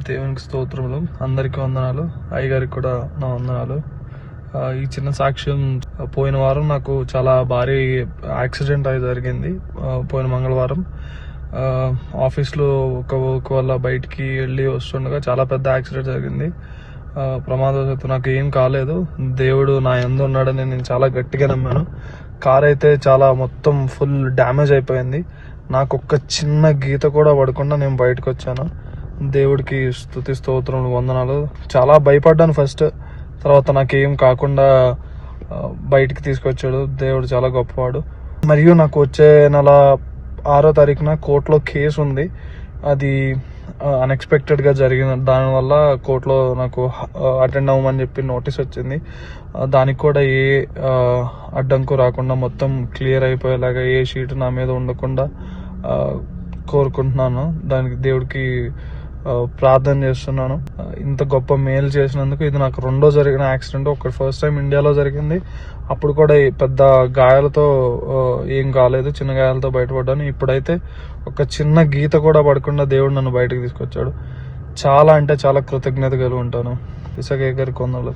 దేవునికి స్తోత్రములు. అందరికీ వందనాలు. అయ్యగారికి కూడా నా వందనాలు. ఈ చిన్న సాక్ష్యం, పోయిన వారం నాకు చాలా భారీ యాక్సిడెంట్ అయి జరిగింది. పోయిన మంగళవారం ఆఫీస్లో ఒక వర్క్ వల్ల బయటికి వెళ్ళి వస్తుండగా చాలా పెద్ద యాక్సిడెంట్ జరిగింది. ప్రమాదవశాత్తు నాకు ఏం కాలేదు. దేవుడు నా యందు ఉన్నాడని నేను చాలా గట్టిగా నమ్మాను. కార్ అయితే చాలా మొత్తం ఫుల్ డ్యామేజ్ అయిపోయింది. నాకు ఒక్క చిన్న గీత కూడా పడకుండా నేను బయటకు వచ్చాను. దేవుడికి స్తుతి స్తోత్రములు, వందనాలు. చాలా భయపడ్డాను ఫస్ట్, తర్వాత నాకేం కాకుండా బయటికి తీసుకొచ్చాడు. దేవుడు చాలా గొప్పవాడు. మరియు నాకు వచ్చే నెల 6వ తారీఖున కోర్టులో కేసు ఉంది. అది అన్ఎక్స్పెక్టెడ్ గా జరిగిన దానివల్ల కోర్టులో నాకు అటెండ్ అవ్వమని చెప్పి నోటీస్ వచ్చింది. దానికి కూడా ఏ అడ్డంకు రాకుండా మొత్తం క్లియర్ అయిపోయేలాగా ఏ షీట్ నా మీద ఉండకుండా కోరుకుంటున్నాను. దానికి దేవుడికి ప్రార్థన చేస్తున్నాను. ఇంత గొప్ప మేలు చేసినందుకు. ఇది నాకు రెండో జరిగిన యాక్సిడెంట్. ఒకటి ఫస్ట్ టైం ఇండియాలో జరిగింది. అప్పుడు కూడా పెద్ద గాయాలతో ఏం కాలేదు, చిన్న గాయాలతో బయటపడ్డాను. ఇప్పుడైతే ఒక చిన్న గీత కూడా పడకుండా దేవుడు నన్ను బయటకు తీసుకొచ్చాడు. చాలా అంటే చాలా కృతజ్ఞత కలిగి ఉంటాను. ఇసకే గారికి వందనాలు.